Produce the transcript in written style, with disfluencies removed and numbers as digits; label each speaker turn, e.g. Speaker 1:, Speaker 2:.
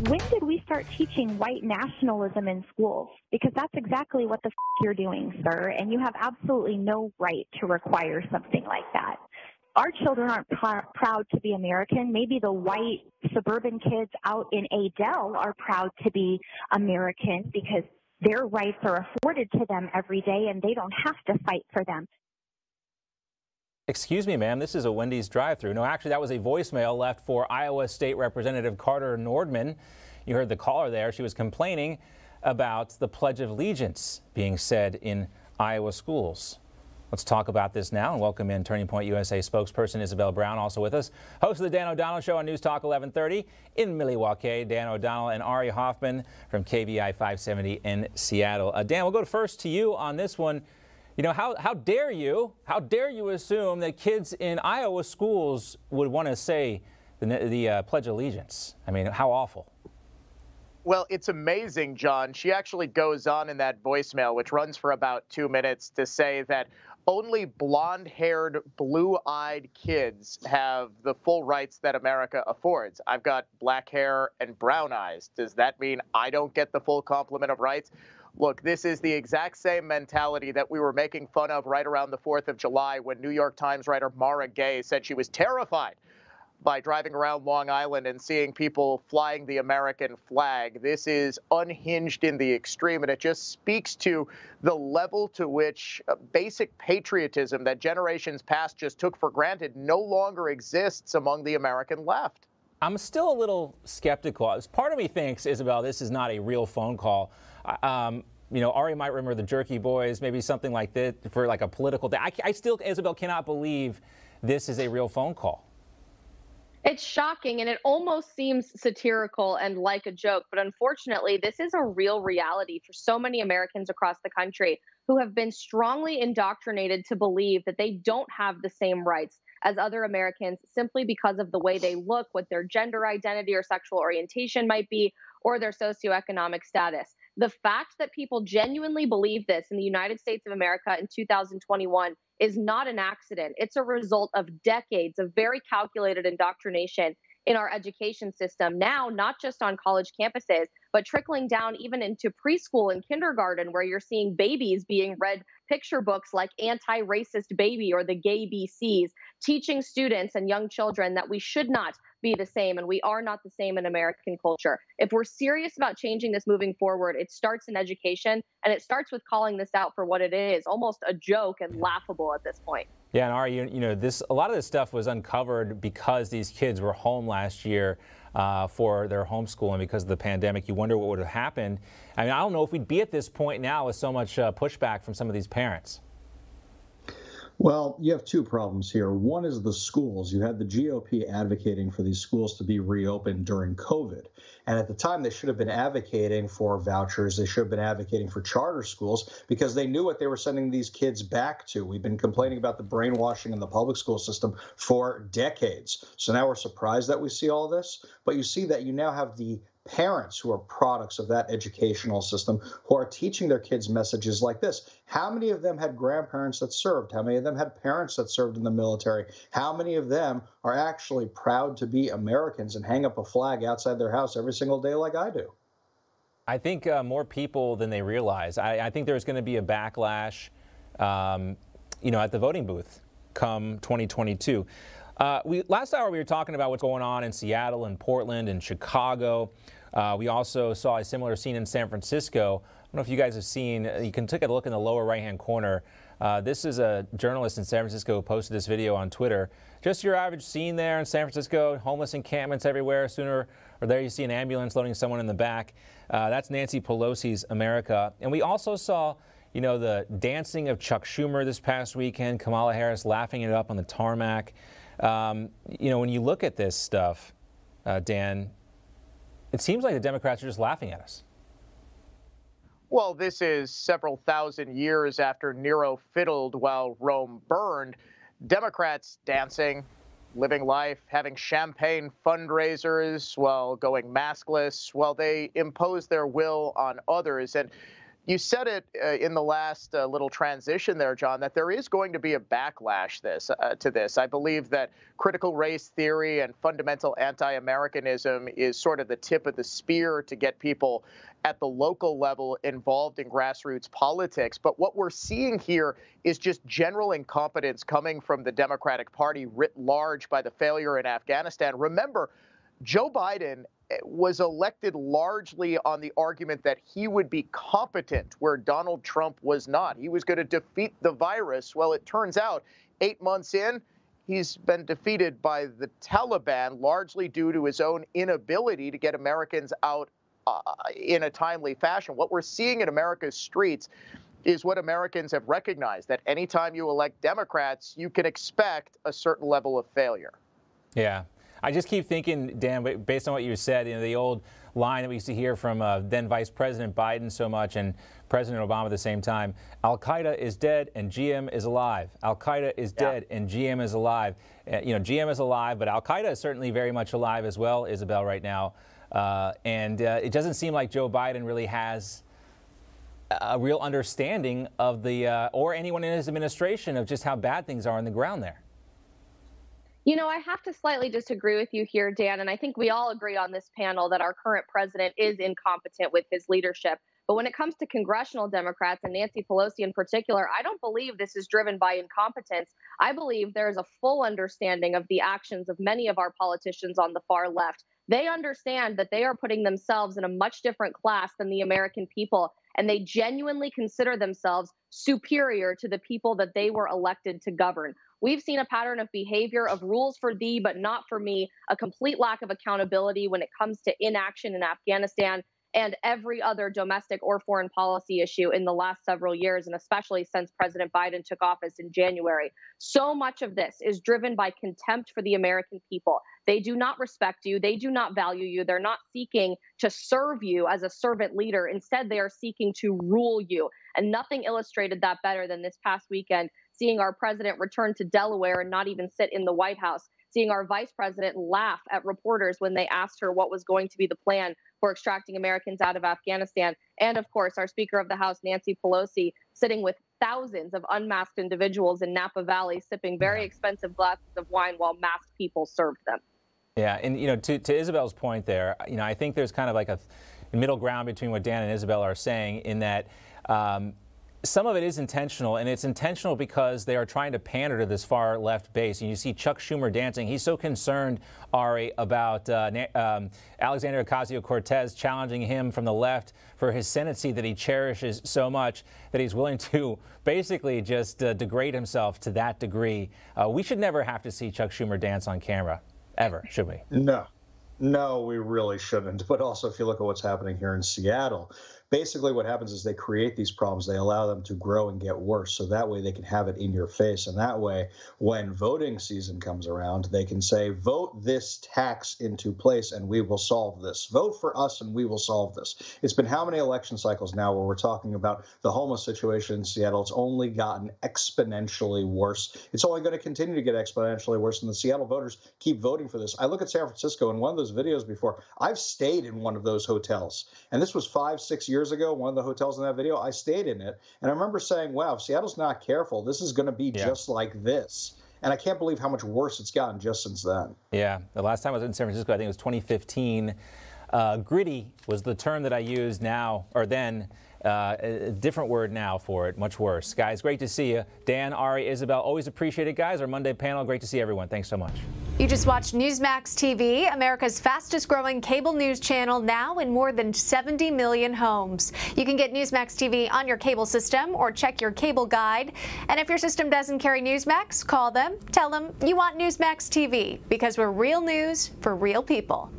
Speaker 1: When did we start teaching white nationalism in schools? Because that's exactly what the you're doing, sir, and you have absolutely no right to require something like that. Our children aren't proud to be American. Maybe the white suburban kids out in Adel are proud to be American because their rights are afforded to them every day and they don't have to fight for them.
Speaker 2: Excuse me, ma'am, this is a Wendy's drive-thru. No, actually, that was a voicemail left for Iowa State Representative Carter Nordman. You heard the caller there. She was complaining about the Pledge of Allegiance being said in Iowa schools. Let's talk about this now and welcome in Turning Point USA spokesperson Isabel Brown, also with us. Host of the Dan O'Donnell Show on News Talk 1130 in Milwaukee. Dan O'Donnell and Ari Hoffman from KVI 570 in Seattle. Dan, we'll go first to you on this one. You know, how dare you assume that kids in Iowa schools would want to say the Pledge of Allegiance? I mean, how awful.
Speaker 3: Well, it's amazing, John. She actually goes on in that voicemail, which runs for about 2 minutes, to say that only blonde-haired, blue-eyed kids have the full rights that America affords. I've got black hair and brown eyes. Does that mean I don't get the full complement of rights? Look, this is the exact same mentality that we were making fun of right around the 4th of July when New York Times writer Mara Gay said she was terrified by driving around Long Island and seeing people flying the American flag. This is unhinged in the extreme, and it just speaks to the level to which basic patriotism that generations past just took for granted no longer exists among the American left.
Speaker 2: I'm still a little skeptical. Part of me thinks, Isabel, this is not a real phone call. You know, Ari might remember the Jerky Boys, maybe something like that for like a political day. I still, Isabel, cannot believe this is a real phone call.
Speaker 4: It's shocking, and it almost seems satirical and like a joke. But unfortunately, this is a real reality for so many Americans across the country who have been strongly indoctrinated to believe that they don't have the same rights as other Americans simply because of the way they look, what their gender identity or sexual orientation might be, or their socioeconomic status. The fact that people genuinely believe this in the United States of America in 2021 is not an accident. It's a result of decades of very calculated indoctrination in our education system, now not just on college campuses, but trickling down even into preschool and kindergarten, where you're seeing babies being read picture books like Anti-Racist Baby or the Gay BCs, teaching students and young children that we should not be the same, and we are not the same in American culture. If we're serious about changing this moving forward, it starts in education, and it starts with calling this out for what it is, almost a joke and laughable at this point.
Speaker 2: Yeah, and Ari, you know, a lot of this stuff was uncovered because these kids were home last year for their homeschooling because of the pandemic. You wonder what would have happened. I mean, I don't know if we'd be at this point now with so much pushback from some of these parents.
Speaker 5: Well, you have two problems here. One is the schools. You had the GOP advocating for these schools to be reopened during COVID. And at the time, they should have been advocating for vouchers. They should have been advocating for charter schools because they knew what they were sending these kids back to. We've been complaining about the brainwashing in the public school system for decades. So now we're surprised that we see all this. But you see that you now have the parents who are products of that educational system who are teaching their kids messages like this. How many of them had grandparents that served? How many of them had parents that served in the military? How many of them are actually proud to be Americans and hang up a flag outside their house every single day like I do?
Speaker 2: I think more people than they realize. I think there's going to be a backlash, you know, at the voting booth come 2022. Last hour we were talking about what's going on in Seattle and Portland and Chicago. We also saw a similar scene in San Francisco. I don't know if you guys have seen, you can take a look in the lower right-hand corner. This is a journalist in San Francisco who posted this video on Twitter. Just your average scene there in San Francisco, homeless encampments everywhere. Sooner or there you see an ambulance loading someone in the back. That's Nancy Pelosi's America. And we also saw, you know, the dancing of Chuck Schumer this past weekend, Kamala Harris laughing it up on the tarmac. You know, when you look at this stuff, Dan, it seems like the Democrats are just laughing at us.
Speaker 3: Well, this is several thousand years after Nero fiddled while Rome burned. Democrats dancing, living life, having champagne fundraisers while going maskless, while they impose their will on others. And You said it in the last little transition there, John, that there is going to be a backlash to this. I believe that critical race theory and fundamental anti-Americanism is sort of the tip of the spear to get people at the local level involved in grassroots politics. But what we're seeing here is just general incompetence coming from the Democratic Party writ large by the failure in Afghanistan. Remember, Joe Biden was elected largely on the argument that he would be competent where Donald Trump was not. He was going to defeat the virus. Well, it turns out 8 months in, he's been defeated by the Taliban, largely due to his own inability to get Americans out in a timely fashion. What we're seeing in America's streets is what Americans have recognized, that anytime you elect Democrats, you can expect a certain level of failure.
Speaker 2: Yeah. I just keep thinking, Dan, based on what you said, the old line that we used to hear from then Vice President Biden so much and President Obama at the same time, Al-Qaeda is dead and GM is alive. Al-Qaeda is dead and GM is alive. GM is alive, but Al-Qaeda is certainly very much alive as well, Isabel, right now. It doesn't seem like Joe Biden really has a real understanding of or anyone in his administration of just how bad things are on the ground there.
Speaker 4: I have to slightly disagree with you here, Dan, and I think we all agree on this panel that our current president is incompetent with his leadership. But when it comes to congressional Democrats and Nancy Pelosi in particular, I don't believe this is driven by incompetence. I believe there is a full understanding of the actions of many of our politicians on the far left. They understand that they are putting themselves in a much different class than the American people, and they genuinely consider themselves superior to the people that they were elected to govern. We've seen a pattern of behavior of rules for thee, but not for me, a complete lack of accountability when it comes to inaction in Afghanistan and every other domestic or foreign policy issue in the last several years, and especially since President Biden took office in January. So much of this is driven by contempt for the American people. They do not respect you. They do not value you. They're not seeking to serve you as a servant leader. Instead, they are seeking to rule you. And nothing illustrated that better than this past weekend, seeing our president return to Delaware and not even sit in the White House, seeing our vice president laugh at reporters when they asked her what was going to be the plan for extracting Americans out of Afghanistan. And of course, our Speaker of the House, Nancy Pelosi, sitting with thousands of unmasked individuals in Napa Valley, sipping very expensive glasses of wine while masked people served them.
Speaker 2: Yeah, and to Isabel's point there, I think there's kind of like a middle ground between what Dan and Isabel are saying in that some of it is intentional, and it's intentional because they are trying to pander to this far left base. And you see Chuck Schumer dancing. He's so concerned, Ari, about Alexandria Ocasio-Cortez challenging him from the left for his Senate seat that he cherishes so much that he's willing to basically just degrade himself to that degree. We should never have to see Chuck Schumer dance on camera, ever, should we?
Speaker 5: No, we really shouldn't. But also, if you look at what's happening here in Seattle, basically what happens is they create these problems. They allow them to grow and get worse. So that way they can have it in your face. And that way, when voting season comes around, they can say, vote this tax into place and we will solve this. Vote for us and we will solve this. It's been how many election cycles now where we're talking about the homeless situation in Seattle? It's only gotten exponentially worse. It's only going to continue to get exponentially worse. And the Seattle voters keep voting for this. I look at San Francisco, and one of those videos before, I've stayed in one of those hotels. And this was 5-6 years ago, one of the hotels in that video, I stayed in it. And I remember saying, wow, if Seattle's not careful, this is going to be just like this. And I can't believe how much worse it's gotten just since then. Yeah,
Speaker 2: the last time I was in San Francisco, I think it was 2015. Gritty was the term that I used now, or then. A different word now for it, much worse. Guys, great to see you. Dan, Ari, Isabel, always appreciate it, guys. Our Monday panel, great to see everyone. Thanks so much.
Speaker 6: You just watched Newsmax TV, America's fastest growing cable news channel, now in more than 70 million homes. You can get Newsmax TV on your cable system or check your cable guide. And if your system doesn't carry Newsmax, call them, tell them you want Newsmax TV, because we're real news for real people.